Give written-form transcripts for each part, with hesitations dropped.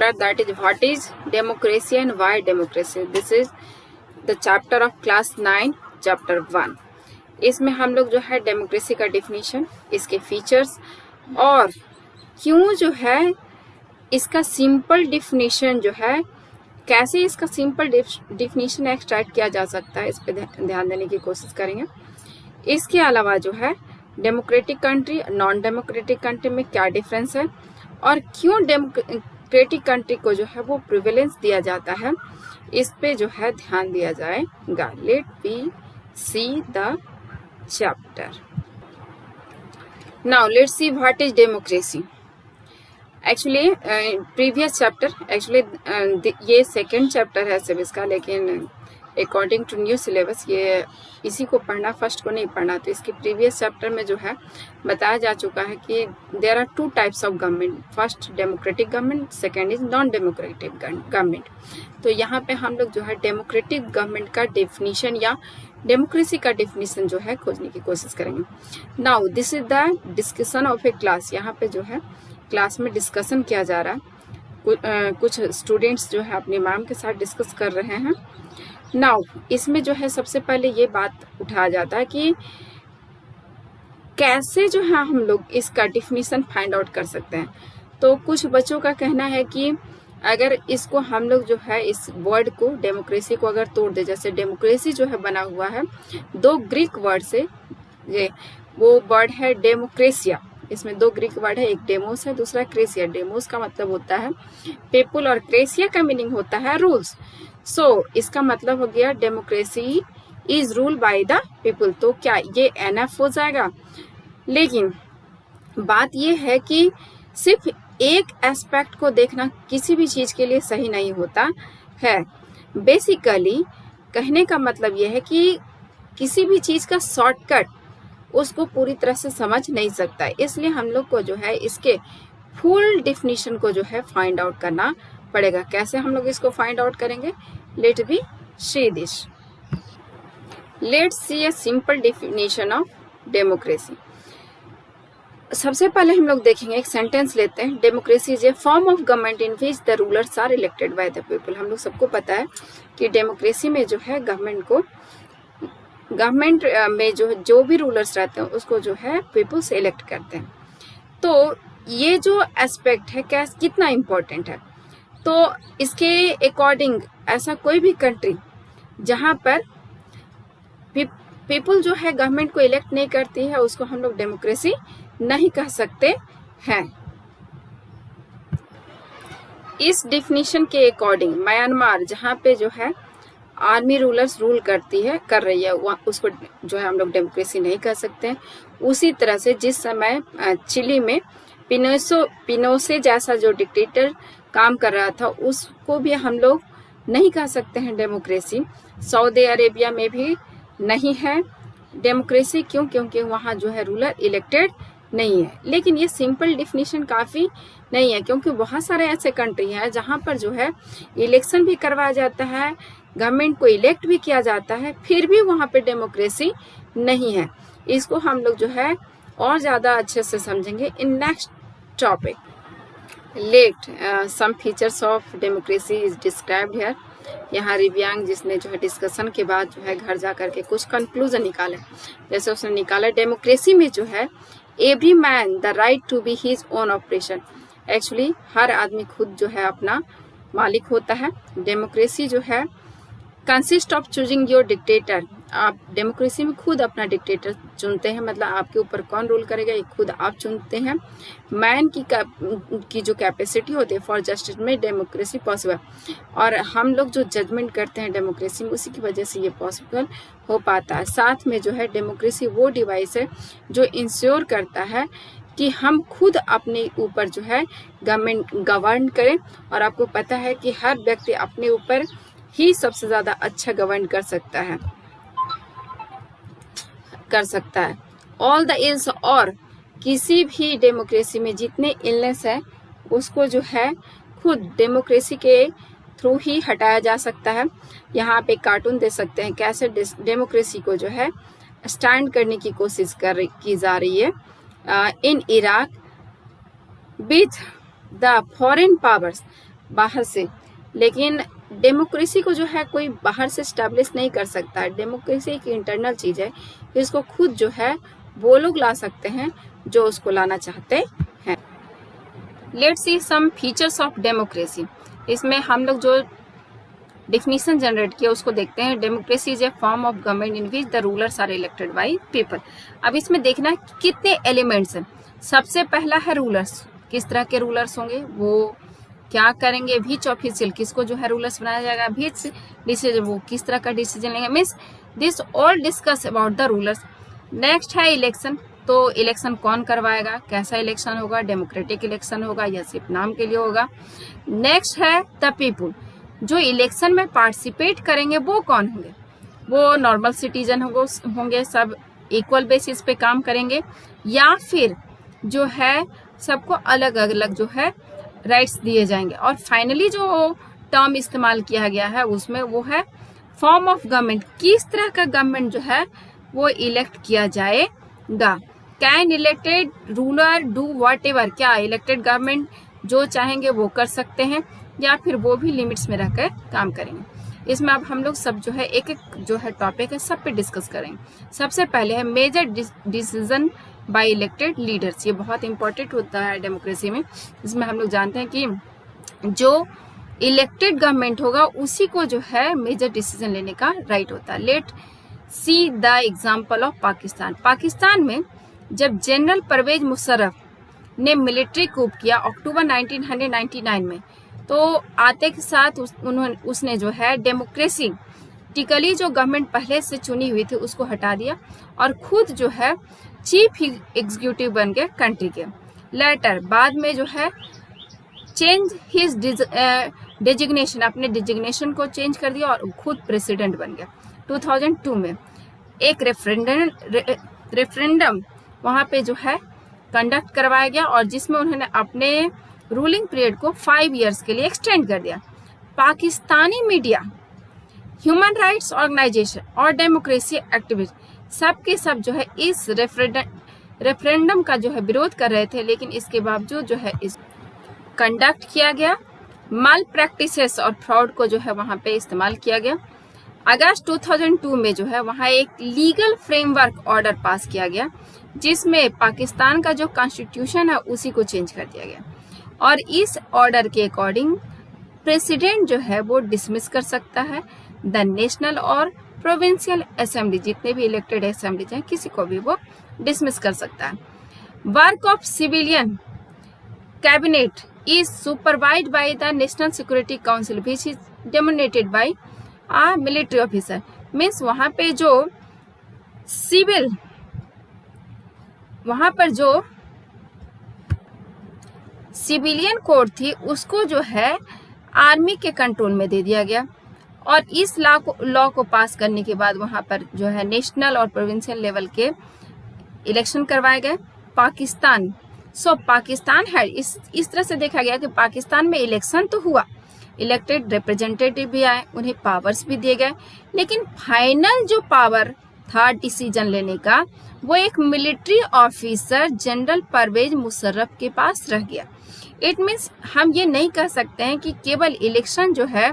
that is what is democracy and why democracy. This is the chapter of class 9 chapter 1. इसमें हम लोग जो है डेमोक्रेसी का डिफिनीशन, इसके फीचर्स और क्यों जो है इसका सिंपल डिफिनीशन जो है, कैसे इसका सिंपल डिफिनीशन एक्सट्रैक्ट किया जा सकता है, इस पे ध्यान देने की कोशिश करेंगे. इसके अलावा जो है democratic country non democratic country में क्या डिफरेंस है और क्यों डेमोक्रेटिक कंट्री को जो है वो प्रिविलेंस दिया जाता है, इस पे जो है ध्यान दिया जाएगा. Let we see the chapter. Now let's see what is democracy. Actually previous chapter, actually ये सेकेंड चैप्टर है सिविक्स का, लेकिन अकॉर्डिंग टू न्यू सिलेबस ये इसी को पढ़ना, फर्स्ट को नहीं पढ़ना. तो इसके प्रीवियस चैप्टर में जो है बताया जा चुका है कि there are two types of government. First democratic government, second is non democratic government. तो यहाँ पे हम लोग जो है डेमोक्रेटिक गवर्नमेंट का डेफिनेशन या डेमोक्रेसी का डेफिनेशन जो है खोजने की कोशिश करेंगे. Now this is the discussion of a class. यहाँ पे जो है क्लास में डिस्कशन किया जा रहा है. कुछ स्टूडेंट्स जो है अपनी मैम के साथ डिस्कस कर रहे हैं. नाउ इसमें जो है सबसे पहले ये बात उठाया जाता है कि कैसे जो है हम लोग इसका डिफिनीशन फाइंड आउट कर सकते हैं. तो कुछ बच्चों का कहना है कि अगर इसको हम लोग जो है इस वर्ड को, डेमोक्रेसी को अगर तोड़ दे, जैसे डेमोक्रेसी जो है बना हुआ है दो ग्रीक वर्ड से, ये वो वर्ड है डेमोक्रेसिया. इसमें दो ग्रीक वर्ड है, एक डेमोस है, दूसरा क्रेसिया. डेमोस का मतलब होता है पीपुल और क्रेसिया का मीनिंग होता है रूल्स. सो इसका मतलब हो गया democracy is rule by the people. तो क्या ये एनएफ हो जाएगा? लेकिन बात ये है कि सिर्फ एक एस्पेक्ट को देखना किसी भी चीज के लिए सही नहीं होता है. बेसिकली कहने का मतलब ये है कि किसी भी चीज का शॉर्टकट उसको पूरी तरह से समझ नहीं सकता है. इसलिए हम लोग को जो है इसके फुल डिफिनीशन को जो है फाइंड आउट करना पड़ेगा. कैसे हम लोग इसको फाइंड आउट करेंगे? Let be see this. Let's see a simple definition of democracy. सबसे पहले हम लोग देखेंगे, एक सेंटेंस लेते हैं. Democracy is a form of government in which the rulers are elected by the people. हम लोग सबको पता है कि डेमोक्रेसी में जो है गवर्नमेंट में जो भी रूलर्स रहते हैं उसको जो है पीपल से इलेक्ट करते हैं. तो ये जो एस्पेक्ट है कितना इम्पोर्टेंट है. तो इसके अकॉर्डिंग ऐसा कोई भी कंट्री जहां पर पीपल जो है गवर्नमेंट को इलेक्ट नहीं करती है उसको हम लोग डेमोक्रेसी नहीं कह सकते हैं. इस डिफिनीशन के अकॉर्डिंग म्यांमार जहां पे जो है आर्मी रूलर्स रूल कर रही है उसको जो है हम लोग डेमोक्रेसी नहीं कह सकते हैं. उसी तरह से जिस समय चिली में पिनोसे जैसा जो डिक्टेटर काम कर रहा था उसको भी हम लोग नहीं कह सकते हैं डेमोक्रेसी. सऊदी अरेबिया में भी नहीं है डेमोक्रेसी. क्यों? क्योंकि वहाँ जो है रूलर इलेक्टेड नहीं है. लेकिन ये सिंपल डिफिनीशन काफी नहीं है, क्योंकि बहुत सारे ऐसे कंट्री हैं जहाँ पर जो है इलेक्शन भी करवाया जाता है, गवर्नमेंट को इलेक्ट भी किया जाता है, फिर भी वहाँ पे डेमोक्रेसी नहीं है. इसको हम लोग जो है और ज्यादा अच्छे से समझेंगे in next topic. Let some features of democracy is described here. यहाँ रिव्यांग जिसने जो है डिस्कशन के बाद जो है घर जा करके कुछ कंक्लूजन निकाले. जैसे उसने निकाला डेमोक्रेसी में जो है every man the right to be his own operation. Actually हर आदमी खुद जो है अपना मालिक होता है. डेमोक्रेसी जो है consist of choosing your dictator. आप डेमोक्रेसी में खुद अपना डिक्टेटर चुनते हैं, मतलब आपके ऊपर कौन रूल करेगा ये खुद आप चुनते हैं. मैन की जो कैपेसिटी होती है फॉर जस्टिस में डेमोक्रेसी पॉसिबल. और हम लोग जो जजमेंट करते हैं डेमोक्रेसी में उसी की वजह से ये पॉसिबल हो पाता है. साथ में जो है डेमोक्रेसी वो डिवाइस है जो इंश्योर करता है कि हम खुद अपने ऊपर जो है गवर्न करें. और आपको पता है कि हर व्यक्ति अपने ऊपर ही सबसे ज्यादा अच्छा गवर्न कर सकता है. ऑल द इल्स, और किसी भी डेमोक्रेसी में जितने इलनेस है उसको जो है खुद डेमोक्रेसी के थ्रू ही हटाया जा सकता है. यहाँ पे कार्टून दे सकते हैं कैसे डेमोक्रेसी को जो है स्टैंड करने की कोशिश की जा रही है. In Iraq with the foreign powers. बाहर से, लेकिन डेमोक्रेसी को जो है कोई बाहर से स्टैब्लिश नहीं कर सकता है। डेमोक्रेसी एक इंटरनल चीज है, इसको खुद जो है वो लोग ला सकते हैं जो उसको लाना चाहते हैं। Let's see some features of democracy. इसमें हम लोग जो डिफिनीशन जनरेट किया उसको देखते हैं। Democracy is a form of government in which the rulers are elected by people. अब इसमें देखना है कितने एलिमेंट्स हैं। सबसे पहला है रूलर्स। किस तरह के रूलर्स होंगे, वो क्या करेंगे, विच ऑफिशियल, किसको जो है रूलर्स बनाया जाएगा, विच डिसीजन, वो किस तरह का डिसीजन लेंगे, means this all discuss about the rulers. Next है इलेक्शन। तो इलेक्शन कौन करवाएगा, कैसा इलेक्शन होगा, डेमोक्रेटिक इलेक्शन होगा या सिर्फ नाम के लिए होगा। नेक्स्ट है द पीपुल। जो इलेक्शन में पार्टिसिपेट करेंगे वो कौन होंगे, वो नॉर्मल सिटीजन होंगे, सब इक्वल बेसिस पे काम करेंगे, या फिर जो है सबको अलग अलग जो है राइट्स दिए जाएंगे। और फाइनली जो टर्म इस्तेमाल किया गया है उसमें वो है फॉर्म ऑफ गवर्नमेंट। किस तरह का गवर्नमेंट जो है वो इलेक्ट किया जाएगा। Can elected ruler do what ever, क्या इलेक्टेड गवर्नमेंट जो चाहेंगे वो कर सकते हैं या फिर वो भी लिमिट्स में रहकर काम करेंगे। इसमें अब हम लोग सब जो है एक एक जो है टॉपिक है सब पे डिस्कस करेंगे। सबसे पहले है major decision by elected leaders. ये बहुत इंपॉर्टेंट होता है डेमोक्रेसी में। इसमें हम लोग जानते हैं कि जो इलेक्टेड गवर्नमेंट होगा उसी को जो है मेजर डिसीजन लेने का राइट होता है। Let see the example of Pakistan. Pakistan में जब जनरल परवेज मुशर्रफ ने मिलिट्री कूप किया अक्टूबर 1999 में, तो आते के साथ उसने जो है डेमोक्रेसी टिकली जो गवर्नमेंट पहले से चुनी हुई थी उसको हटा दिया और खुद जो है चीफ एग्जीक्यूटिव बन गए कंट्री के। लेटर बाद में जो है चेंज हिज डेजिग्नेशन, अपने डिजिग्नेशन को चेंज कर दिया और खुद प्रेसिडेंट बन गया। 2002 में एक रेफरेंडम वहां पे जो है कंडक्ट करवाया गया और जिसमें उन्होंने अपने रूलिंग पीरियड को 5 इयर्स के लिए एक्सटेंड कर दिया। Pakistani media, human rights organisation और डेमोक्रेसी एक्टिविस्ट सब के सब जो है इस रेफरेंडम का जो है विरोध कर रहे थे, लेकिन इसके बावजूद जो है इस कंडक्ट किया गया। माल प्रैक्टिसेस और फ्रॉड को जो है वहां पे इस्तेमाल किया गया। अगस्त 2002 में जो है वहां एक लीगल फ्रेमवर्क ऑर्डर पास किया गया जिसमें पाकिस्तान का जो कॉन्स्टिट्यूशन है उसी को चेंज कर दिया गया और इस ऑर्डर के अकॉर्डिंग प्रेसिडेंट जो है वो डिसमिस कर सकता है द नेशनल और प्रोविंशियल असेंबली, जितने भी इलेक्टेड असेंबलीज हैं किसी को भी वो डिसमिस कर सकता है। Work of civilian cabinet is supervised by the national security council which is dominated by a military officer. Means वहां पे जो सिविल, वहां पर जो सिविलियन कोड थी उसको जो है आर्मी के कंट्रोल में दे दिया गया और इस लॉ को पास करने के बाद वहां पर जो है नेशनल और प्रोविंशियल लेवल के इलेक्शन करवाए गए। पाकिस्तान पाकिस्तान है इस तरह से देखा गया कि पाकिस्तान में इलेक्शन तो हुआ, इलेक्टेड रिप्रेजेंटेटिव भी आए, उन्हें पावर्स भी दिए गए, लेकिन फाइनल जो पावर था डिसीजन लेने का वो एक military officer general Pervez Musharraf के पास रह गया। इट मीन्स हम ये नहीं कह सकते हैं कि केवल इलेक्शन जो है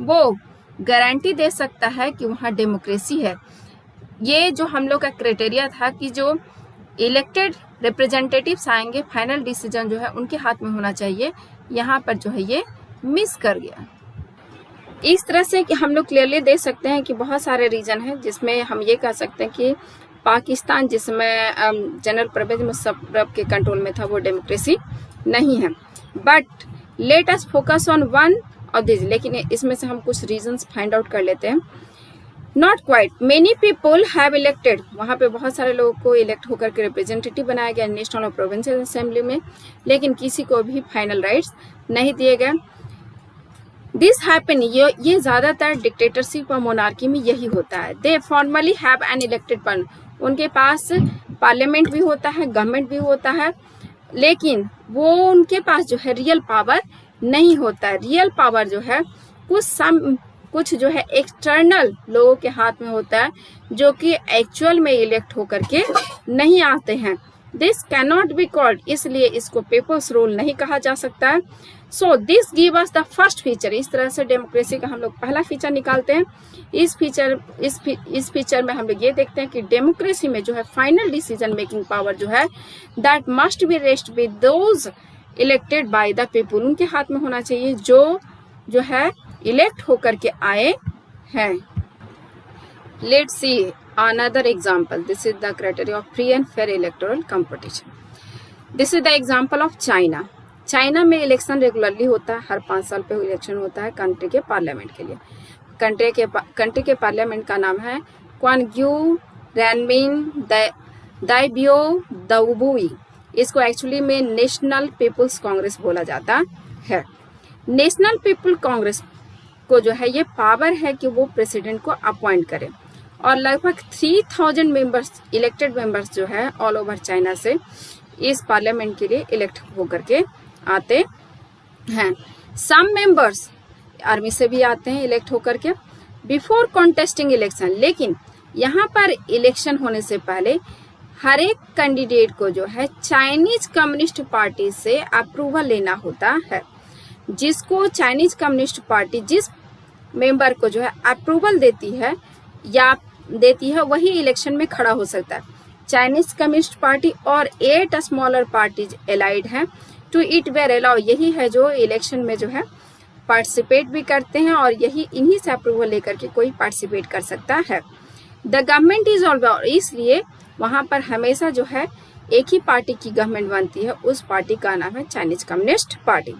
वो गारंटी दे सकता है कि वहाँ डेमोक्रेसी है। ये जो हम लोग का क्राइटेरिया था कि जो इलेक्टेड रिप्रेजेंटेटिव्स आएंगे फाइनल डिसीजन जो है उनके हाथ में होना चाहिए, यहाँ पर जो है ये मिस कर गया। इस तरह से कि हम लोग क्लियरली देख सकते हैं कि बहुत सारे रीजन हैं जिसमें हम ये कह सकते हैं कि पाकिस्तान जिसमें जनरल परवेज मुशर्रफ के कंट्रोल में था वो डेमोक्रेसी नहीं है। But let us focus on one of this, लेकिन इसमें से हम कुछ रीजंस फाइंड आउट कर लेते हैं। Not quite many people have elected, वहाँ पे बहुत सारे लोगों को इलेक्ट होकर के रिप्रेजेंटेटिव बनाया गया नेशनल और प्रोविंशियल असेंबली में, लेकिन किसी को भी फाइनल राइट्स नहीं दिए गए। दिस हैपन, ये ज्यादातर डिक्टेटरशिप और मोनार्की में यही होता है। They formally have an elected person, उनके पास पार्लियामेंट भी होता है, गवर्नमेंट भी होता है, लेकिन वो उनके पास जो है रियल पावर नहीं होता है। रियल पावर जो है कुछ जो है एक्सटर्नल लोगों के हाथ में होता है जो कि एक्चुअल में इलेक्ट होकर के नहीं आते हैं। This can not be called, इसलिए इसको पीपल्स रूल नहीं कहा जा सकता है। So this give us the first feature. इस तरह से डेमोक्रेसी का हम लोग पहला फीचर निकालते हैं। इस फीचर में हम लोग ये देखते हैं कि डेमोक्रेसी में जो है फाइनल डिसीजन मेकिंग पावर जो है that must be rest with those elected by the people, उनके हाथ में होना चाहिए जो है इलेक्ट होकर के आए हैं। Let's see another example. This is the criteria of free and fair electoral competition. This is the example of China. China में इलेक्शन रेगुलरली होता है, हर 5 साल पे इलेक्शन होता है कंट्री के पार्लियामेंट के लिए। कंट्री के पार्लियामेंट का नाम है क्वानग्यू रैनमिन दाइबियो दाउबुई। इसको एक्चुअली में नेशनल पीपुल्स कांग्रेस बोला जाता है। नेशनल पीपल कांग्रेस को जो है ये पावर है कि वो प्रेसिडेंट को अपॉइंट करे, और लगभग 3000 मेंबर्स इलेक्टेड मेंबर्स जो है ऑल ओवर चाइना से इस पार्लियामेंट के लिए इलेक्ट होकर के आते हैं। सम मेंबर्स आर्मी से भी आते हैं इलेक्ट होकर के बिफोर कॉन्टेस्टिंग इलेक्शन। लेकिन यहाँ पर इलेक्शन होने से पहले हर एक कैंडिडेट को जो है चाइनीज कम्युनिस्ट पार्टी से अप्रूवल लेना होता है। जिसको चाइनीज कम्युनिस्ट पार्टी जिस मेंबर को जो है अप्रूवल देती है वही इलेक्शन में खड़ा हो सकता है। चाइनीज कम्युनिस्ट पार्टी और 8 स्मॉलर पार्टीज एलाइड हैं टू इट वेयर अलाउ, यही है जो इलेक्शन में जो है पार्टिसिपेट भी करते हैं, और यही इन्हीं से अप्रूवल लेकर के कोई पार्टिसिपेट कर सकता है। द गवर्नमेंट इज ऑलवेज, इसलिए वहां पर हमेशा जो है एक ही पार्टी की गवर्नमेंट बनती है, उस पार्टी का नाम है चाइनीज कम्युनिस्ट पार्टी।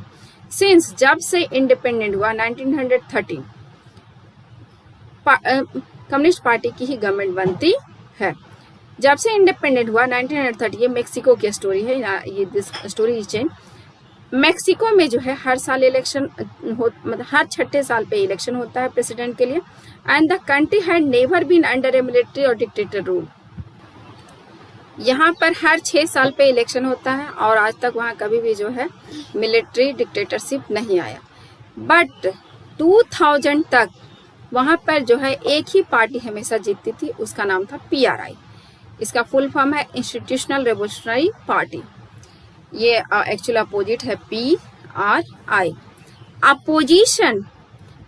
सिंस जब से इंडिपेंडेंट हुआ 1913 कम्युनिस्ट पार्टी की ही गवर्नमेंट बनती है। जब से इंडिपेंडेंट हुआ 1930, ये मेक्सिको की स्टोरी है, ये this story is change. Mexico में जो है हर साल इलेक्शन मतलब हर 6ठे साल पे इलेक्शन होता है प्रेसिडेंट के लिए, and the country had never been under a military or dictator rule. यहाँ पर हर 6 साल पे इलेक्शन होता है, और आज तक वहाँ कभी भी जो है मिलिट्री डिक्टेटरशिप नहीं आया। बट 2000 तक वहाँ पर जो है एक ही पार्टी हमेशा जीतती थी, उसका नाम था PRI। इसका फुल फॉर्म है इंस्टीट्यूशनल रेवोल्यूशनरी पार्टी। ये एक्चुअल अपोजिट है PRI। अपोजिशन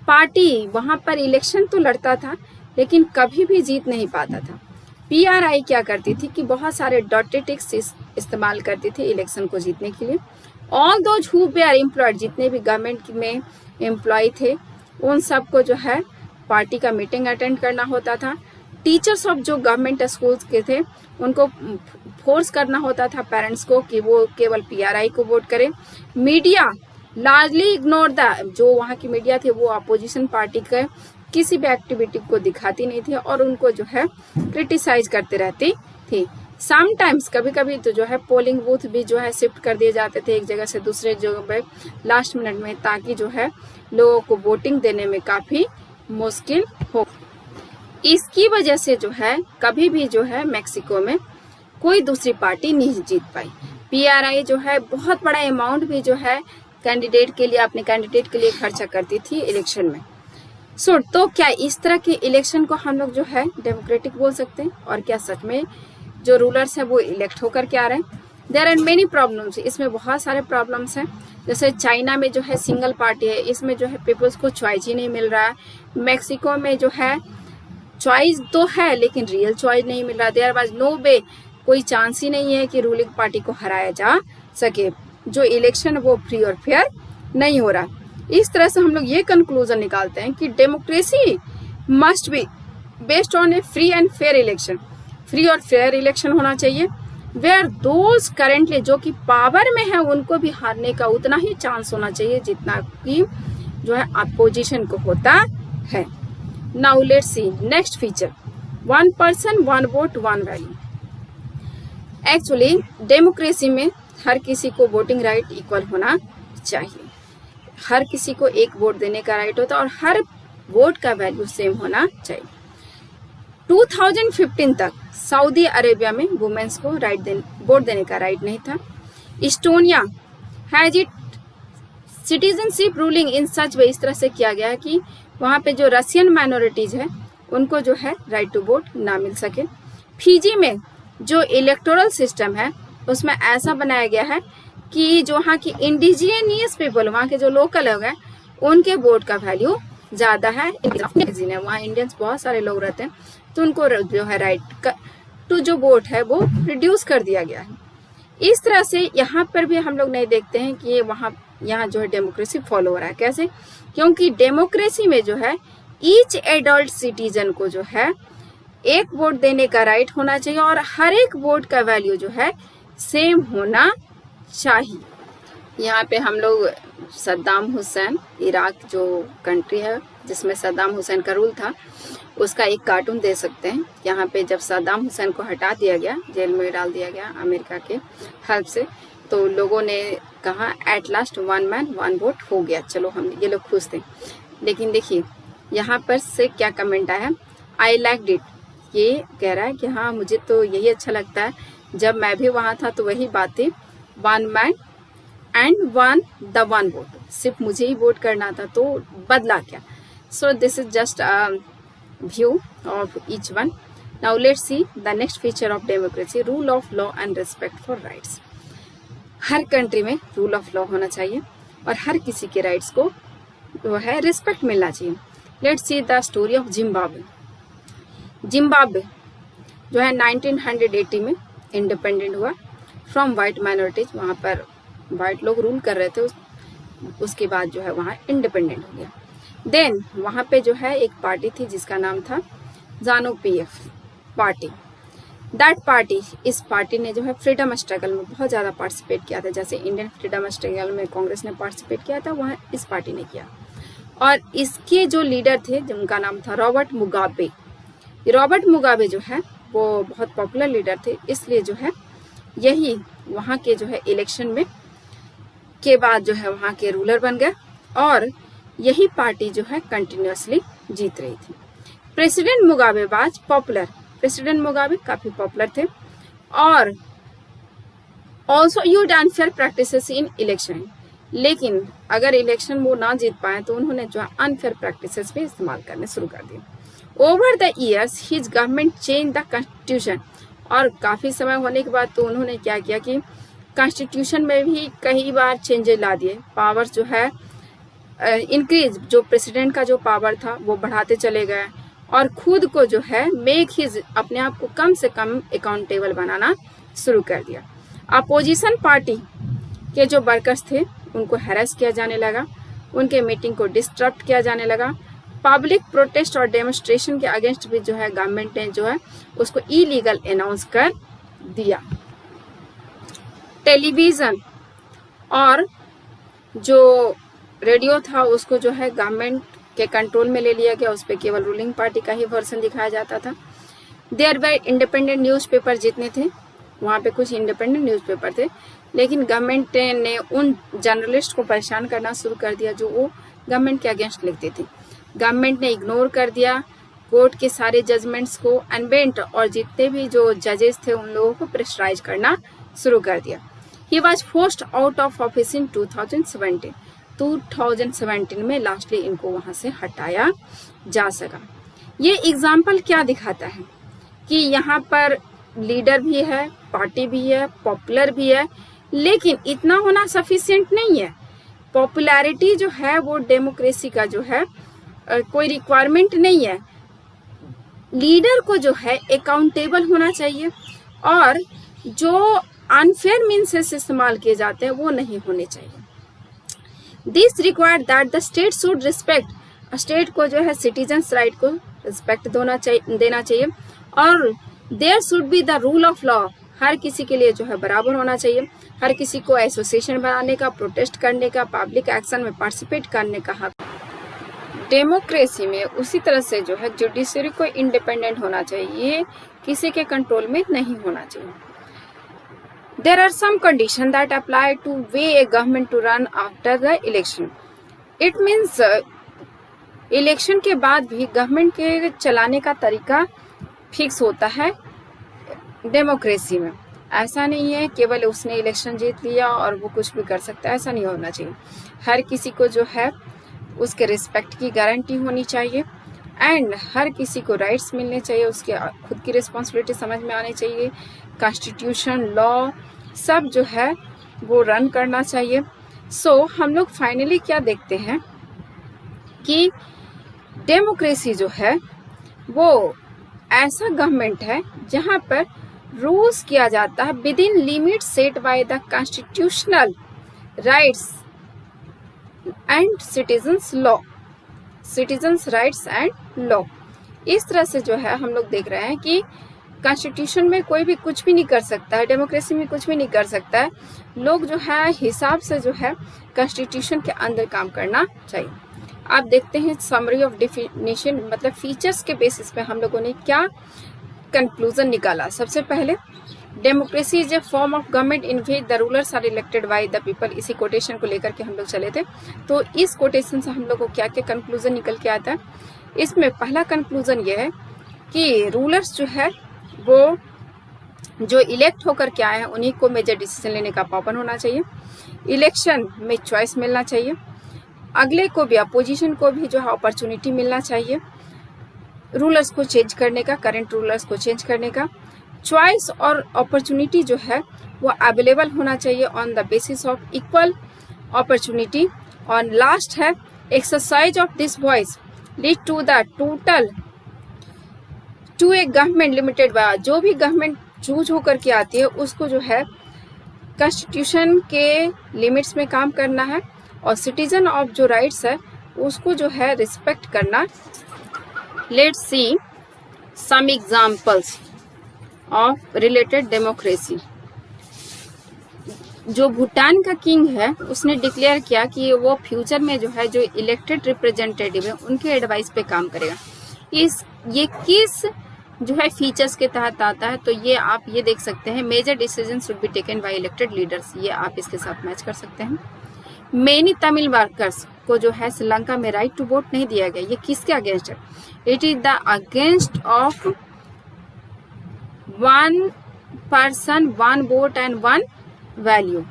पार्टी वहां पर इलेक्शन तो लड़ता था लेकिन कभी भी जीत नहीं पाता था। PRI क्या करती थी कि बहुत सारे डॉटेड टिक्स इस्तेमाल करती थी इलेक्शन को जीतने के लिए। All those who we are employed, जितने भी गवर्नमेंट में एम्प्लॉय थे उन सबको जो है पार्टी का मीटिंग अटेंड करना होता था। टीचर्स ऑफ जो गवर्नमेंट स्कूल्स के थे उनको फोर्स करना होता था पेरेंट्स को कि वो केवल PRI को वोट करें। मीडिया लार्जली इग्नोर द, जो वहाँ की मीडिया थे वो अपोजिशन पार्टी के किसी भी एक्टिविटी को दिखाती नहीं थी और उनको जो है क्रिटिसाइज करते रहती थी। समटाइम्स कभी कभी तो जो है पोलिंग बूथ भी जो है शिफ्ट कर दिए जाते थे एक जगह से दूसरे जगह पे लास्ट मिनट में, ताकि जो है लोगों को वोटिंग देने में काफी मुश्किल हो। इसकी वजह से जो है कभी भी जो है मेक्सिको में कोई दूसरी पार्टी नहीं जीत पाई। PRI जो है बहुत बड़ा अमाउंट भी जो है कैंडिडेट के लिए, अपने कैंडिडेट के लिए खर्चा करती थी इलेक्शन में। तो क्या इस तरह के इलेक्शन को हम लोग जो है डेमोक्रेटिक बोल सकते हैं? और क्या सच में जो रूलर्स है वो इलेक्ट होकर के आ रहे हैं? देयर आर मेनी प्रॉब्लम्स, इसमें बहुत सारे प्रॉब्लम्स हैं। जैसे चाइना में जो है सिंगल पार्टी है, इसमें जो है पीपल्स को चॉइस ही नहीं मिल रहा है। मेक्सिको में जो है चॉइस तो है लेकिन रियल चॉइस नहीं मिल रहा। देयर वाज नो वे, कोई चांस ही नहीं है कि रूलिंग पार्टी को हराया जा सके। जो इलेक्शन वो फ्री और फेयर नहीं हो रहा। इस तरह से हम लोग ये कंक्लूजन निकालते हैं कि democracy must be based on A free and fair election. Free और फेयर इलेक्शन होना चाहिए, वेयर दोज करेंटली जो कि पावर में है उनको भी हारने का उतना ही चांस होना चाहिए जितना कि जो है अपोजिशन को होता है। Now let's C next feature, 1 person 1 vote 1 value. Actually democracy में हर किसी को वोटिंग राइट इक्वल होना चाहिए। हर किसी को एक वोट देने का राइट होता है और हर वोट का वैल्यू सेम होना चाहिए। 2015 तक सऊदी अरेबिया में वुमेन्स को वोट देने का राइट नहीं था। Estonia has it citizenship ruling in such way, इस तरह से किया गया है कि वहाँ पे जो रशियन माइनॉरिटीज है उनको जो है राइट टू वोट ना मिल सके। फिजी में जो इलेक्टोरल सिस्टम है उसमें ऐसा बनाया गया है कि जो वहाँ की इंडिजिनियस पीपल, वहाँ के जो लोकल लोग हैं, उनके वोट का वैल्यू ज़्यादा है। वहाँ इंडियंस बहुत सारे लोग रहते हैं, तो उनको जो है राइट टू जो वोट है वो रिड्यूस कर दिया गया है। इस तरह से यहाँ पर भी हम लोग नहीं देखते हैं कि यहाँ जो है डेमोक्रेसी फॉलो हो रहा है। कैसे? क्योंकि डेमोक्रेसी में जो है ईच एडल्ट सिटीजन को जो है एक वोट देने का राइट होना चाहिए और हर एक वोट का वैल्यू जो है सेम होना चाहिए। यहाँ पे हम लोग सद्दाम हुसैन, इराक जो कंट्री है जिसमें सद्दाम हुसैन का रूल था, उसका एक कार्टून दे सकते हैं। यहाँ पे जब सद्दाम हुसैन को हटा दिया गया, जेल में डाल दिया गया अमेरिका के हेल्प से, तो लोगों ने कहा at last one man one vote हो गया, चलो हम ये लोग खुश थे। लेकिन देखिए यहाँ पर से क्या कमेंट आया, आई लाइक्ड इट। ये कह रहा है कि हाँ मुझे तो यही अच्छा लगता है, जब मैं भी वहाँ था तो वही बात थी, one man and one the one vote, सिर्फ मुझे ही वोट करना था, तो बदला क्या। So this is just view of each one. Now let's see the next feature of democracy, rule of law and respect for rights. Her country में rule of law होना चाहिए और हर किसी के राइट्स को जो है रिस्पेक्ट मिलना चाहिए। Let's see the story of Zimbabwe. Zimbabwe जो है 1980 में इंडिपेंडेंट हुआ फ्रॉम वाइट माइनॉरिटीज। वहाँ पर वाइट लोग रूल कर रहे थे, उसके बाद जो है वहाँ इंडिपेंडेंट हो गया। देन वहाँ पे जो है एक पार्टी थी जिसका नाम था जानो पीएफ पार्टी। दैट पार्टी, इस पार्टी ने जो है फ्रीडम स्ट्रगल में बहुत ज़्यादा पार्टिसिपेट किया था। जैसे इंडियन फ्रीडम स्ट्रगल में कांग्रेस ने पार्टिसिपेट किया था, वहाँ इस पार्टी ने किया। और इसके जो लीडर थे जिनका नाम था रॉबर्ट मुगाबे। रॉबर्ट मुगाबे जो है वो बहुत पॉपुलर लीडर थे, इसलिए जो है यही वहाँ के जो है इलेक्शन में के बाद जो है वहाँ के रूलर बन गए और यही पार्टी जो है कंटिन्यूअसली जीत रही थी। President Mugabe was popular, president Mugabe काफी पॉपुलर थे और ऑल्सो यूज्ड अनफेयर प्रैक्टिसेस इन इलेक्शन। लेकिन अगर इलेक्शन वो ना जीत पाए तो उन्होंने जो है अनफेयर प्रैक्टिसेस भी इस्तेमाल करने शुरू कर दिए। Over the years his government change the constitution, और काफी समय होने के बाद तो उन्होंने क्या किया कि कॉन्स्टिट्यूशन में भी कई बार चेंजेस ला दिए। पावर्स जो है इंक्रीज, जो प्रेसिडेंट का जो पावर था वो बढ़ाते चले गए और खुद को जो है मेक हिज, अपने आप को कम से कम अकाउंटेबल बनाना शुरू कर दिया। अपोजिशन पार्टी के जो वर्कर्स थे उनको हैरेस किया जाने लगा, उनके मीटिंग को डिस्टर्ब किया जाने लगा। पब्लिक प्रोटेस्ट और डेमोन्स्ट्रेशन के अगेंस्ट भी जो है गवर्नमेंट ने जो है उसको इलीगल अनाउंस कर दिया। टेलीविजन और जो रेडियो था उसको जो है गवर्नमेंट के कंट्रोल में ले लिया गया, उस पर केवल रूलिंग पार्टी का ही वर्जन दिखाया जाता था। देयर वे इंडिपेंडेंट न्यूज़पेपर जितने थे वहाँ पे कुछ इंडिपेंडेंट न्यूज़पेपर थे, लेकिन गवर्नमेंट ने उन जर्नलिस्ट को परेशान करना शुरू कर दिया जो वो गवर्नमेंट के अगेंस्ट लिखते थे। गवर्नमेंट ने इग्नोर कर दिया कोर्ट के सारे जजमेंट्स को, अनबेंट और जितने भी जो जजेस थे उन लोगों को प्रेशराइज करना शुरू कर दिया। He was forced out of office in 2017 में लास्टली इनको वहां से हटाया जा सका। ये एग्जाम्पल क्या दिखाता है कि यहाँ पर लीडर भी है, पार्टी भी है, पॉपुलर भी है, लेकिन इतना होना सफिशिएंट नहीं है। पॉपुलैरिटी जो है वो डेमोक्रेसी का जो है कोई रिक्वायरमेंट नहीं है। लीडर को जो है अकाउंटेबल होना चाहिए और जो अनफेयर मीन्स इस्तेमाल किए जाते हैं वो नहीं होने चाहिए। This required that the state should respect, state को जो है सिटीजन्स राइट को रिस्पेक्ट देना चाहिए और there should be the rule of law, हर किसी के लिए जो है बराबर होना चाहिए। हर किसी को एसोसिएशन बनाने का, प्रोटेस्ट करने का, पब्लिक एक्शन में पार्टिसिपेट करने का हक। डेमोक्रेसी में उसी तरह से जो है जुडिशरी को इंडिपेंडेंट होना चाहिए, ये किसी के कंट्रोल में नहीं होना चाहिए। There are some conditions that apply to way a government to run after the election. It means election के बाद भी गवर्नमेंट के चलाने का तरीका फिक्स होता है डेमोक्रेसी में। ऐसा नहीं है केवल उसने इलेक्शन जीत लिया और वो कुछ भी कर सकता है, ऐसा नहीं होना चाहिए। हर किसी को जो है उसके रिस्पेक्ट की गारंटी होनी चाहिए एंड हर किसी को राइट्स मिलने चाहिए, उसके खुद की रिस्पॉन्सिबिलिटी समझ में आनी चाहिए। कॉन्स्टिट्यूशन, लॉ सब जो है वो रन करना चाहिए। सो हम लोग फाइनली क्या देखते हैं कि डेमोक्रेसी जो है वो ऐसा गवर्नमेंट है जहां पर रूल्स किया जाता है with in limit set by the constitutional rights and citizens law, citizens rights and law. इस तरह से जो है हम लोग देख रहे हैं कि कॉन्स्टिट्यूशन में कोई भी कुछ भी नहीं कर सकता है, डेमोक्रेसी में कुछ भी नहीं कर सकता है। लोग जो है हिसाब से जो है कॉन्स्टिट्यूशन के अंदर काम करना चाहिए। आप देखते हैं समरी ऑफ डेफिनेशन, मतलब फीचर्स के बेसिस पे हम लोगों ने क्या कंक्लूजन निकाला। सबसे पहले democracy is a form of government in which the rulers are elected by the people. इसी कोटेशन को लेकर के हम लोग चले थे। तो इस कोटेशन से हम लोग को क्या क्या कंक्लूजन निकल के आता है। इसमें पहला कंक्लूजन ये है कि रूलर्स जो है वो जो इलेक्ट होकर के आए हैं उन्हीं को मेजर डिसीजन लेने का पावर होना चाहिए। इलेक्शन में चॉइस मिलना चाहिए। अगले को भी, अपोजिशन को भी जो है अपॉर्चुनिटी मिलना चाहिए रूलर्स को चेंज करने का, करंट रूलर्स को चेंज करने का। चॉइस और अपॉर्चुनिटी जो है वो अवेलेबल होना चाहिए on the basis of equal opportunity. और लास्ट है exercise of this voice lead to the total to a government limited by. जो भी गवर्नमेंट चूज होकर के आती है उसको जो है कॉन्स्टिट्यूशन के लिमिट्स में काम करना है और सिटीजन ऑफ जो राइट्स है उसको जो है रिस्पेक्ट करना। Let's see some examples of related democracy. जो भूटान का किंग है उसने डिक्लेयर किया कि वो फ्यूचर में जो है जो इलेक्टेड रिप्रेजेंटेटिव है उनके एडवाइस पे काम करेगा। ये किस जो है फीचर्स के तहत आता है, तो ये आप ये देख सकते हैं major decision should be taken by elected leaders. ये आप इसके साथ मैच कर सकते हैं। मेनी तमिल वर्कर्स को जो है श्रीलंका में राइट टू वोट नहीं दिया गया। ये किसके अगेंस्ट है? It is the against of one person one vote and one value.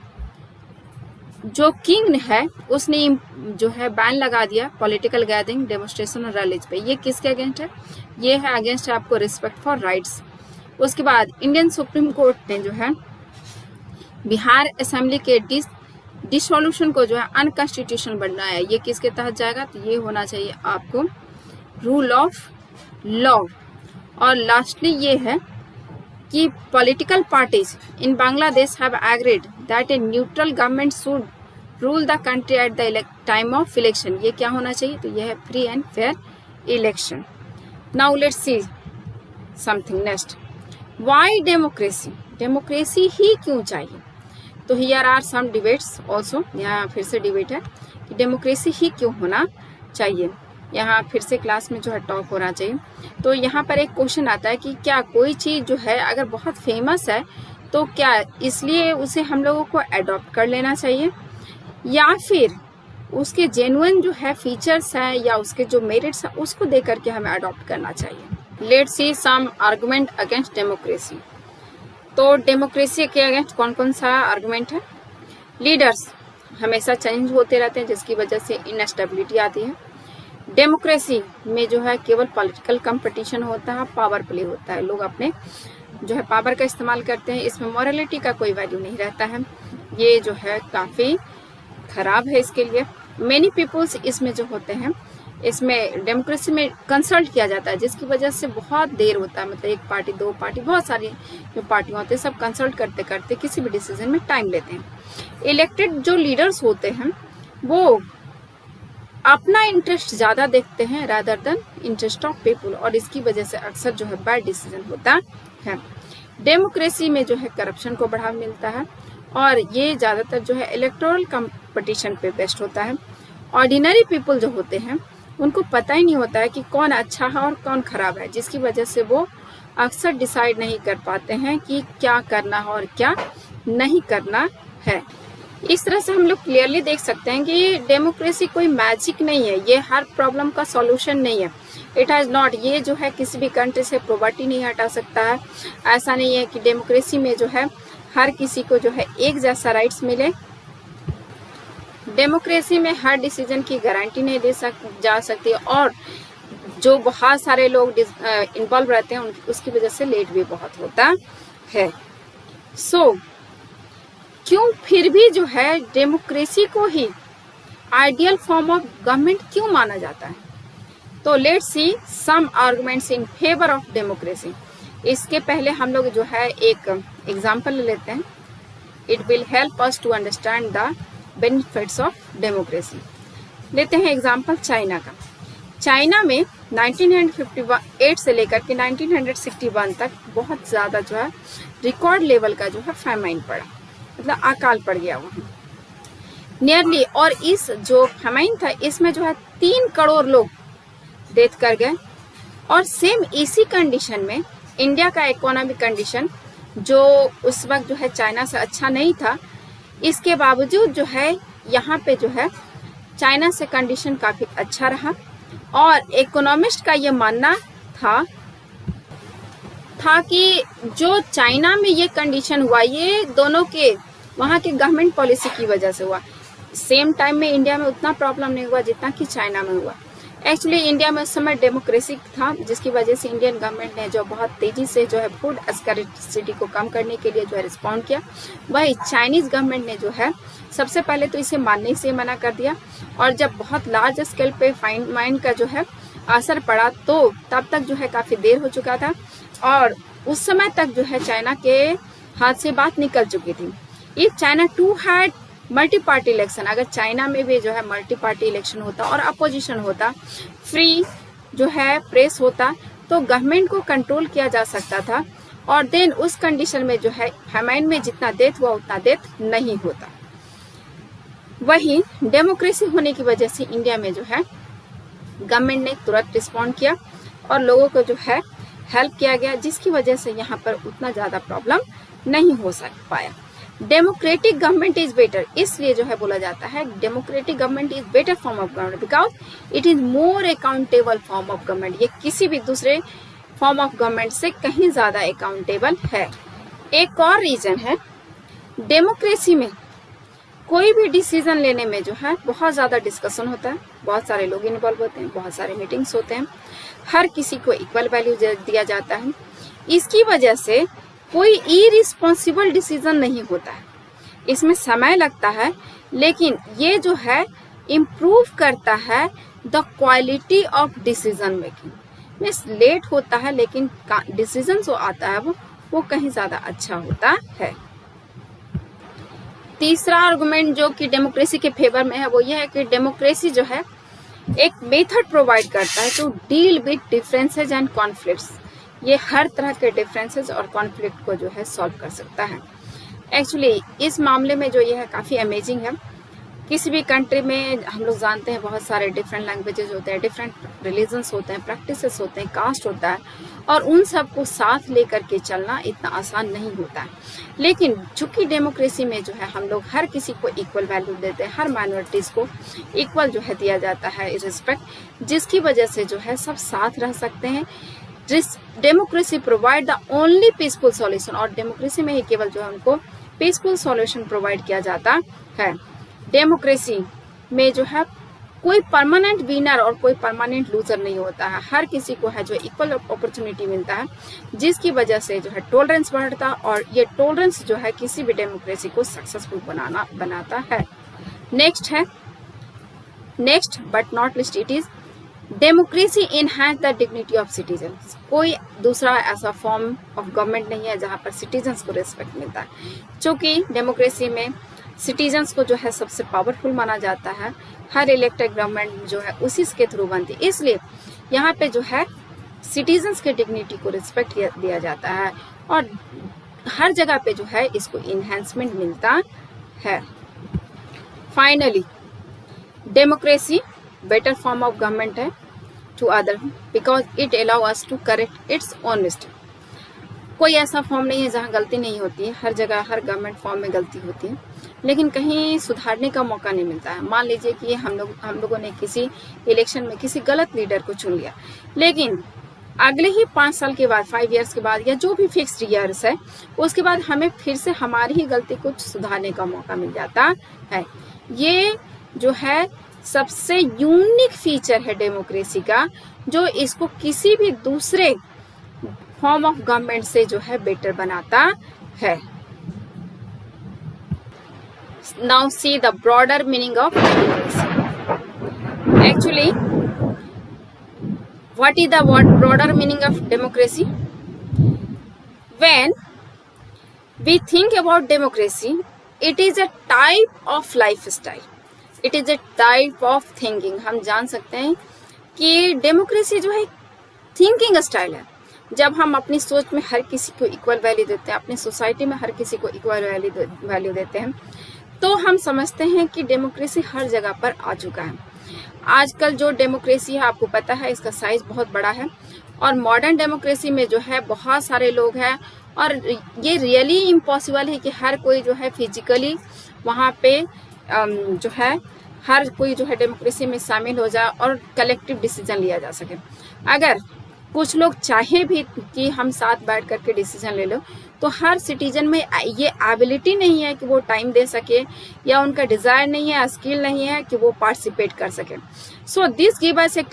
जो किंग है उसने जो है बैन लगा दिया पॉलिटिकल गैदरिंग, डेमोन्स्ट्रेशन और रैलीज पे। ये किसके अगेंस्ट है? ये है अगेंस्ट है आपको रिस्पेक्ट फॉर राइट्स। उसके बाद इंडियन सुप्रीम कोर्ट ने जो है बिहार असेंबली के डिसोल्यूशन को जो है अनकॉन्स्टिट्यूशनल बनाया। ये किसके तहत जाएगा? तो ये होना चाहिए आपको रूल ऑफ लॉ। और लास्टली ये है कि political parties in Bangladesh have agreed that a neutral government should rule the country at the time of election. ये क्या होना चाहिए? तो ये है free and fair election. Now let's see something next. Why democracy? Democracy ही क्यों चाहिए? तो here are some debates also. यहाँ फिर से डिबेट है कि डेमोक्रेसी ही क्यों होना चाहिए। यहाँ फिर से क्लास में जो है टॉक होना चाहिए। तो यहाँ पर एक क्वेश्चन आता है कि क्या कोई चीज़ जो है अगर बहुत फेमस है तो क्या इसलिए उसे हम लोगों को अडॉप्ट कर लेना चाहिए, या फिर उसके जेन्युइन जो है फीचर्स हैं या उसके जो मेरिट्स हैं उसको देख करके हमें अडॉप्ट करना चाहिए। Let's see some argument against democracy. तो डेमोक्रेसी के अगेंस्ट कौन कौन सा आर्गुमेंट है? लीडर्स हमेशा चेंज होते रहते हैं जिसकी वजह से इनस्टेबिलिटी आती है। डेमोक्रेसी में जो है केवल पॉलिटिकल कंपटीशन होता है, पावर प्ले होता है, लोग अपने जो है पावर का इस्तेमाल करते हैं। इसमें मॉरलिटी का कोई वैल्यू नहीं रहता है। ये जो है काफ़ी खराब है इसके लिए। मेनी पीपल्स इसमें जो होते हैं, इसमें डेमोक्रेसी में कंसल्ट किया जाता है जिसकी वजह से बहुत देर होता है। मतलब एक पार्टी, दो पार्टी, बहुत सारी जो पार्टियां होते हैं सब कंसल्ट करते करते किसी भी डिसीजन में टाइम लेते हैं। इलेक्टेड जो लीडर्स होते हैं वो अपना इंटरेस्ट ज़्यादा देखते हैं rather than interest of people, और इसकी वजह से अक्सर जो है बैड डिसीजन होता है। डेमोक्रेसी में जो है करप्शन को बढ़ावा मिलता है और ये ज़्यादातर जो है इलेक्टोरल कंपटीशन पे बेस्ड होता है। ऑर्डिनरी पीपल जो होते हैं उनको पता ही नहीं होता है कि कौन अच्छा है और कौन खराब है, जिसकी वजह से वो अक्सर डिसाइड नहीं कर पाते हैं कि क्या करना है और क्या नहीं करना है। इस तरह से हम लोग क्लियरली देख सकते हैं कि डेमोक्रेसी कोई मैजिक नहीं है, ये हर प्रॉब्लम का सॉल्यूशन नहीं है। इट हैज़ नॉट, ये जो है किसी भी कंट्री से पॉवर्टी नहीं हटा सकता है। ऐसा नहीं है कि डेमोक्रेसी में जो है हर किसी को जो है एक जैसा राइट्स मिले। डेमोक्रेसी में हर डिसीजन की गारंटी नहीं दे जा सकती और जो बहुत सारे लोग इन्वॉल्व रहते हैं उसकी वजह से लेट भी बहुत होता है। सो क्यों फिर भी जो है डेमोक्रेसी को ही आइडियल फॉर्म ऑफ गवर्नमेंट क्यों माना जाता है? तो let's see some arguments in favour of democracy. इसके पहले हम लोग जो है एक एग्जांपल ले लेते हैं। It will help us to understand the benefits of democracy. लेते हैं एग्जांपल चाइना का। चाइना में 1958 से लेकर के 1961 तक बहुत ज्यादा जो है रिकॉर्ड लेवल का जो है फैमाइन पड़ा, मतलब अकाल पड़ गया वहां नियरली। और इस जो फैमाइन था इसमें जो है 3 करोड़ लोग डेथ कर गए। और सेम इसी कंडीशन में इंडिया का इकोनॉमिक कंडीशन जो उस वक्त जो है चाइना से अच्छा नहीं था, इसके बावजूद जो है यहाँ पे जो है चाइना से कंडीशन काफी अच्छा रहा। और इकोनॉमिस्ट का ये मानना था कि जो चाइना में ये कंडीशन हुआ ये दोनों के वहाँ के गवर्नमेंट पॉलिसी की वजह से हुआ। सेम टाइम में इंडिया में उतना प्रॉब्लम नहीं हुआ जितना कि चाइना में हुआ। एक्चुअली इंडिया में उस समय डेमोक्रेसी था, जिसकी वजह से इंडियन गवर्नमेंट ने जो बहुत तेजी से जो है फूड स्कैर्सिटी को कम करने के लिए जो है रिस्पॉन्ड किया। वही चाइनीज गवर्नमेंट ने जो है सबसे पहले तो इसे मानने से मना कर दिया। और जब बहुत लार्ज स्केल पे फाइनमाइन का जो है असर पड़ा तो तब तक जो है काफी देर हो चुका था और उस समय तक जो है चाइना के हाथ से बात निकल चुकी थी। If China too had multi party election, अगर चाइना में भी जो है मल्टी पार्टी इलेक्शन होता और अपोजिशन होता, फ्री जो है प्रेस होता, तो गवर्नमेंट को कंट्रोल किया जा सकता था। और देन उस कंडीशन में जो है फैमाइन में जितना डेथ हुआ उतना डेथ नहीं होता। वही डेमोक्रेसी होने की वजह से इंडिया में जो है गवर्नमेंट ने तुरंत रिस्पॉन्ड किया और लोगों को जो है हेल्प किया गया, जिसकी वजह से यहाँ पर उतना ज्यादा प्रॉब्लम नहीं हो पाया। डेमोक्रेटिक गवर्नमेंट इज बेटर, इसलिए जो है बोला जाता है democratic government is better form of government because it is more accountable form of government. ये किसी भी दूसरे फॉर्म ऑफ गवर्नमेंट से कहीं ज्यादा अकाउंटेबल है। एक और रीजन है, डेमोक्रेसी में कोई भी डिसीजन लेने में जो है बहुत ज्यादा डिस्कशन होता है, बहुत सारे लोग इन्वॉल्व होते हैं, बहुत सारे मीटिंग्स होते हैं, हर किसी को इक्वल वैल्यू दिया जाता है। इसकी वजह से कोई इरिस्पॉन्सिबल डिसीजन नहीं होता है। इसमें समय लगता है लेकिन ये जो है इम्प्रूव करता है the quality of decision making. Means late होता है लेकिन डिसीजन जो आता है वो कहीं ज्यादा अच्छा होता है। तीसरा आर्गुमेंट जो कि डेमोक्रेसी के फेवर में है वो ये है कि डेमोक्रेसी जो है एक मेथड प्रोवाइड करता है to deal with differences and conflicts. ये हर तरह के डिफरेंसेस और कॉन्फ्लिक्ट को जो है सॉल्व कर सकता है। एक्चुअली इस मामले में जो ये है काफी अमेजिंग है। किसी भी कंट्री में हम लोग जानते हैं बहुत सारे डिफरेंट लैंग्वेजेस होते हैं, डिफरेंट रिलीजन्स होते हैं, प्रैक्टिसेस होते हैं, कास्ट होता है और उन सबको साथ लेकर के चलना इतना आसान नहीं होता है। लेकिन चूंकि डेमोक्रेसी में जो है हम लोग हर किसी को इक्वल वैल्यू देते हैं, हर माइनॉरिटीज को इक्वल जो है दिया जाता है रिस्पेक्ट, जिसकी वजह से जो है सब साथ रह सकते हैं। Democracy provide the only peaceful solution, और डेमोक्रेसी में ही केवल जो है उनको पीसफुल सॉल्यूशन प्रोवाइड किया जाता है। डेमोक्रेसी में जो है कोई परमानेंट विनर और कोई परमानेंट लूजर नहीं होता है, हर किसी को है जो इक्वल अपॉर्चुनिटी मिलता है, जिसकी वजह से जो है टॉलरेंस बढ़ता और ये टॉलरेंस जो है किसी भी डेमोक्रेसी को सक्सेसफुल बनाता है। Next but not list it is democracy enhance the dignity of citizens. कोई दूसरा ऐसा फॉर्म ऑफ गवर्नमेंट नहीं है जहां पर सिटीजन्स को रिस्पेक्ट मिलता है। चूंकि डेमोक्रेसी में सिटीजन्स को जो है सबसे पावरफुल माना जाता है, हर इलेक्टेड गवर्नमेंट जो है उसी के थ्रू बनती है, इसलिए यहाँ पे जो है सिटीजन्स के डिग्निटी को रिस्पेक्ट दिया जाता है और हर जगह पे जो है इसको इनहेंसमेंट मिलता है। Finally democracy better form of government है to other because it allow us to correct its own mistake. कोई ऐसा फॉर्म नहीं है जहाँ गलती नहीं होती है, हर जगह हर गवर्नमेंट फॉर्म में गलती होती है, लेकिन कहीं सुधारने का मौका नहीं मिलता है। मान लीजिए कि हम लोगों ने किसी इलेक्शन में किसी गलत लीडर को चुन लिया, लेकिन अगले ही 5 साल के बाद, 5 इयर्स के बाद या जो भी फिक्स्ड ईयर्स है उसके बाद हमें फिर से हमारी ही गलती को सुधारने का मौका मिल जाता है। ये जो है सबसे यूनिक फीचर है डेमोक्रेसी का, जो इसको किसी भी दूसरे फॉर्म ऑफ गवर्नमेंट से जो है बेटर बनाता है। Now see the broader meaning of democracy. Actually, what is the broader meaning of democracy? When we think about democracy, it is a type of lifestyle. It is a type of thinking. हम जान सकते हैं कि democracy जो है thinking style है. जब हम अपनी सोच में हर किसी को इक्वल वैल्यू देते हैं, अपनी सोसाइटी में हर किसी को इक्वल वैल्यू देते हैं, तो हम समझते हैं कि डेमोक्रेसी हर जगह पर आ चुका है. आजकल जो डेमोक्रेसी है, आपको पता है, इसका साइज बहुत बड़ा है और मॉडर्न डेमोक्रेसी में जो है बहुत सारे लोग हैं और ये रियली इम्पॉसिबल है कि हर कोई जो है फिजिकली वहाँ पे जो है हर कोई जो है डेमोक्रेसी में शामिल हो जाए और कलेक्टिव डिसीजन लिया जा सके. अगर कुछ लोग चाहे भी कि हम साथ बैठ करके डिसीजन ले लो, तो हर सिटीजन में ये एबिलिटी नहीं है कि वो टाइम दे सके या उनका डिजायर नहीं है, स्किल नहीं है कि वो पार्टिसिपेट कर सके. So this give us A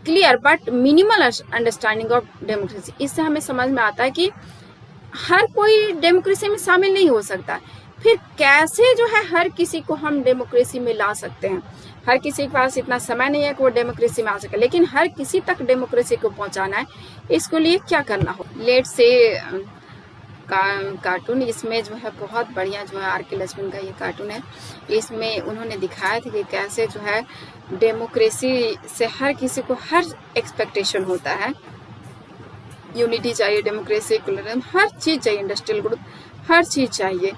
clear but minimal understanding of democracy. इससे हमें समझ में आता है कि हर कोई डेमोक्रेसी में शामिल नहीं हो सकता. फिर कैसे जो है हर किसी को हम डेमोक्रेसी में ला सकते हैं? हर किसी के पास इतना समय नहीं है कि वो डेमोक्रेसी में आ सके, लेकिन हर किसी तक डेमोक्रेसी को पहुंचाना है. इसके लिए क्या करना हो? लेट्स से कार्टून, इसमें जो है बहुत बढ़िया जो है आर.के. लक्ष्मण का ये कार्टून है. इसमें उन्होंने दिखाया था कि कैसे जो है डेमोक्रेसी से हर किसी को हर एक्सपेक्टेशन होता है. यूनिटी चाहिए, डेमोक्रेसी, इक्वलिज्म, हर चीज चाहिए, इंडस्ट्रियल ग्रोथ, हर चीज चाहिए.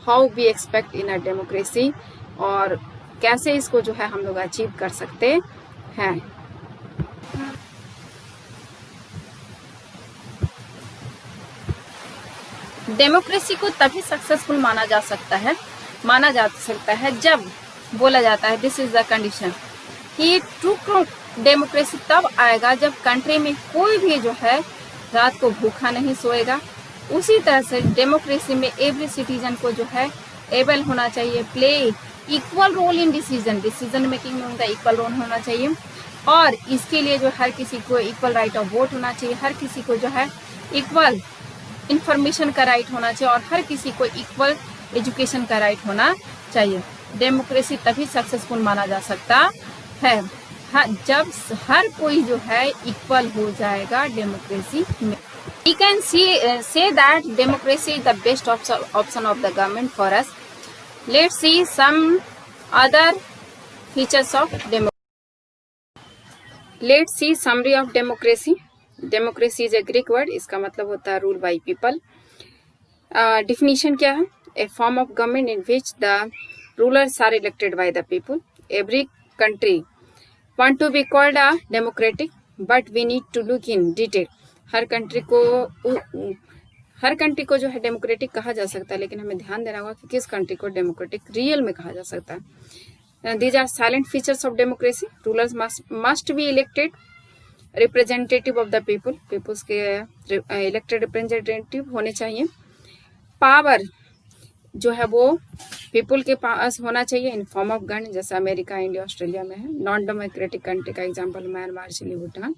How we expect in a democracy और कैसे इसको जो है हम लोग अचीव कर सकते हैं. डेमोक्रेसी को तभी सक्सेसफुल माना जा सकता है जब बोला जाता है दिस इज द कंडीशन कि ट्रू डेमोक्रेसी तब आएगा जब कंट्री में कोई भी जो है रात को भूखा नहीं सोएगा. उसी तरह से डेमोक्रेसी में एवरी सिटीजन को जो है एबल होना चाहिए, play equal role in decision making में उनका इक्वल रोल होना चाहिए. और इसके लिए जो हर किसी को इक्वल राइट ऑफ वोट होना चाहिए, हर किसी को जो है इक्वल इंफॉर्मेशन का राइट होना चाहिए और हर किसी को इक्वल एजुकेशन का राइट होना चाहिए. डेमोक्रेसी तभी सक्सेसफुल माना जा सकता है जब हर कोई जो है इक्वल हो जाएगा डेमोक्रेसी में. We can say that democracy is the best option of the government for us. Let's see some other features of democracy. Let's see summary of democracy. Democracy is a Greek word. इसका मतलब होता है rule by people. Definition क्या है? A form of government in which the rulers are elected by the people. Every country want to be called a democratic, but we need to look in detail. Her country को जो है democratic कहा जा सकता है, लेकिन हमें ध्यान देना होगा कि किस कंट्री को डेमोक्रेटिक रियल में कहा जा सकता है. These are salient features of democracy. Rulers must be elected representative of the peoples के इलेक्टेड रिप्रेजेंटेटिव होने चाहिए. पावर जो है वो पीपुल के पास होना चाहिए इन फॉर्म ऑफ गन, जैसे अमेरिका, इंडिया, ऑस्ट्रेलिया में है. नॉन डेमोक्रेटिक कंट्री का example Myanmar, Chile, Bhutan.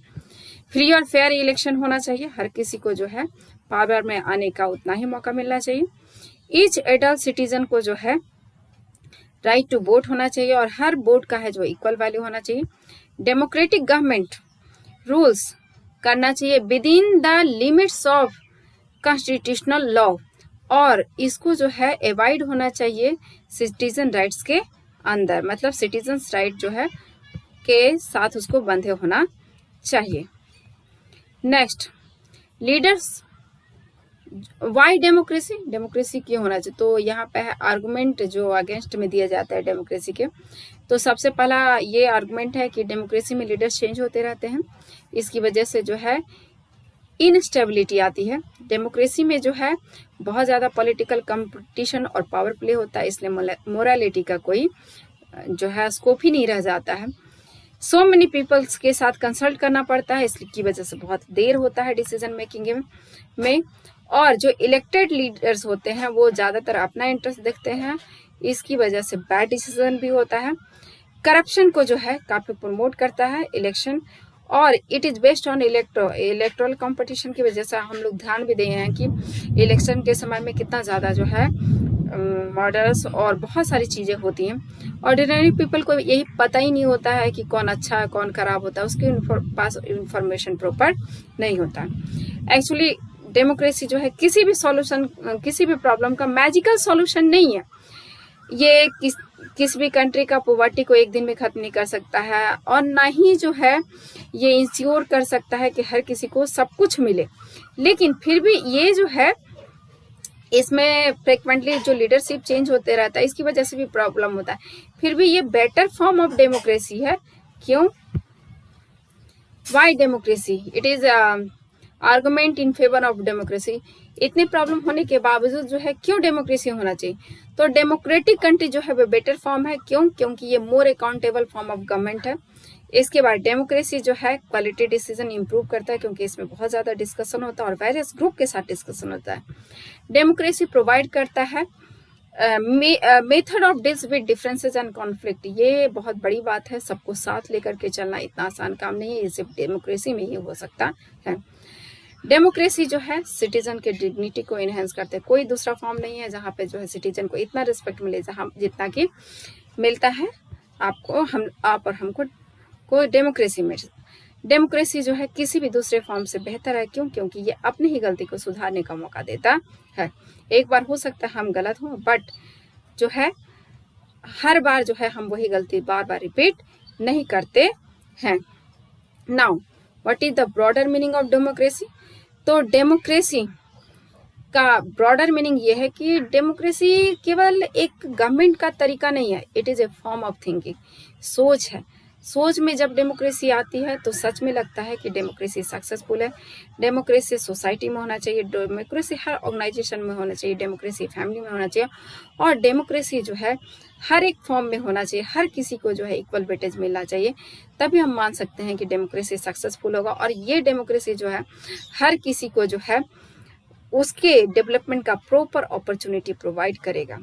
Free और फेयर इलेक्शन होना चाहिए. हर किसी को जो है पावर में आने का उतना ही मौका मिलना चाहिए. ईच एडल्ट सिटीजन को जो है राइट टू वोट होना चाहिए और हर वोट का है जो इक्वल वैल्यू होना चाहिए. डेमोक्रेटिक गवर्नमेंट रूल्स करना चाहिए with in the limits of constitutional law और इसको जो है अवॉइड होना चाहिए सिटीजन राइट्स के अंदर, मतलब सिटीजन राइट जो है के साथ उसको बंधे होना चाहिए. Next, leaders. वाई डेमोक्रेसी क्यों होना चाहिए? तो यहाँ पे है आर्गुमेंट जो अगेंस्ट में दिया जाता है डेमोक्रेसी के. तो सबसे पहला ये आर्गुमेंट है कि डेमोक्रेसी में लीडर्स चेंज होते रहते हैं. इसकी वजह से जो है इनस्टेबिलिटी आती है. डेमोक्रेसी में जो है बहुत ज़्यादा पॉलिटिकल कंपटीशन और पावर प्ले होता है, इसलिए मोरालिटी का कोई जो है स्कोप ही नहीं रह जाता है. सो मेनी पीपल्स के साथ कंसल्ट करना पड़ता है, इसकी वजह से बहुत देर होता है डिसीजन मेकिंग में. और जो इलेक्टेड लीडर्स होते हैं वो ज़्यादातर अपना इंटरेस्ट देखते हैं, इसकी वजह से बैड डिसीजन भी होता है. करप्शन को जो है काफ़ी प्रमोट करता है इलेक्शन और it is based on electoral competition की वजह से हम लोग ध्यान भी दिए हैं कि इलेक्शन के समय में कितना ज़्यादा जो है मर्डर्स और बहुत सारी चीज़ें होती हैं। ऑर्डिनरी पीपल को यही पता ही नहीं होता है कि कौन अच्छा है कौन खराब होता है, उसके पास इंफॉर्मेशन प्रॉपर नहीं होता। एक्चुअली डेमोक्रेसी जो है किसी भी सॉल्यूशन, किसी भी प्रॉब्लम का मैजिकल सॉल्यूशन नहीं है। ये किसी भी कंट्री का पॉवर्टी को एक दिन में खत्म नहीं कर सकता है, और ना ही जो है ये इंश्योर कर सकता है कि हर किसी को सब कुछ मिले। लेकिन फिर भी ये जो है इसमें फ्रिक्वेंटली जो लीडरशिप चेंज होते रहता है, इसकी वजह से भी प्रॉब्लम होता है। फिर भी ये बेटर फॉर्म ऑफ डेमोक्रेसी है। क्यों? Y democracy? It is argument in favour of democracy. इतने प्रॉब्लम होने के बावजूद जो है क्यों डेमोक्रेसी होना चाहिए? तो डेमोक्रेटिक कंट्री जो है वो बेटर फॉर्म है। क्यों? क्योंकि ये मोर अकाउंटेबल फॉर्म ऑफ गवर्नमेंट है। इसके बाद डेमोक्रेसी जो है क्वालिटी डिसीजन इंप्रूव करता है, क्योंकि इसमें बहुत ज्यादा डिस्कशन होता है और वेरियस ग्रुप के साथ डिस्कशन होता है। डेमोक्रेसी प्रोवाइड करता है method of deals with differences and conflict. ये बहुत बड़ी बात है, सबको साथ लेकर के चलना इतना आसान काम नहीं है, ये सिर्फ डेमोक्रेसी में ही हो सकता है। डेमोक्रेसी जो है सिटीजन के डिग्निटी को इनहेंस करते हैं। कोई दूसरा फॉर्म नहीं है जहाँ पे जो है सिटीजन को इतना रिस्पेक्ट मिले जहाँ जितना कि मिलता है आपको, आप और हमको को डेमोक्रेसी में। डेमोक्रेसी जो है किसी भी दूसरे फॉर्म से बेहतर है। क्यों? क्योंकि ये अपनी ही गलती को सुधारने का मौका देता है। एक बार हो सकता है हम गलत हों, बट जो है हर बार जो है हम वही गलती बार बार रिपीट नहीं करते हैं। Now what is the broader meaning of democracy? तो डेमोक्रेसी का ब्रॉडर मीनिंग ये है कि डेमोक्रेसी केवल एक गवर्नमेंट का तरीका नहीं है, it is a form of thinking. सोच है। सोच में जब डेमोक्रेसी आती है तो सच में लगता है कि डेमोक्रेसी सक्सेसफुल है। डेमोक्रेसी सोसाइटी में होना चाहिए, डेमोक्रेसी हर ऑर्गेनाइजेशन में होना चाहिए, डेमोक्रेसी फैमिली में होना चाहिए, और डेमोक्रेसी जो है हर एक फॉर्म में होना चाहिए। हर किसी को जो है इक्वल वेटेज मिलना चाहिए, तभी हम मान सकते हैं कि डेमोक्रेसी सक्सेसफुल होगा। और ये डेमोक्रेसी जो है हर किसी को जो है उसके डेवलपमेंट का प्रॉपर अपॉर्चुनिटी प्रोवाइड करेगा।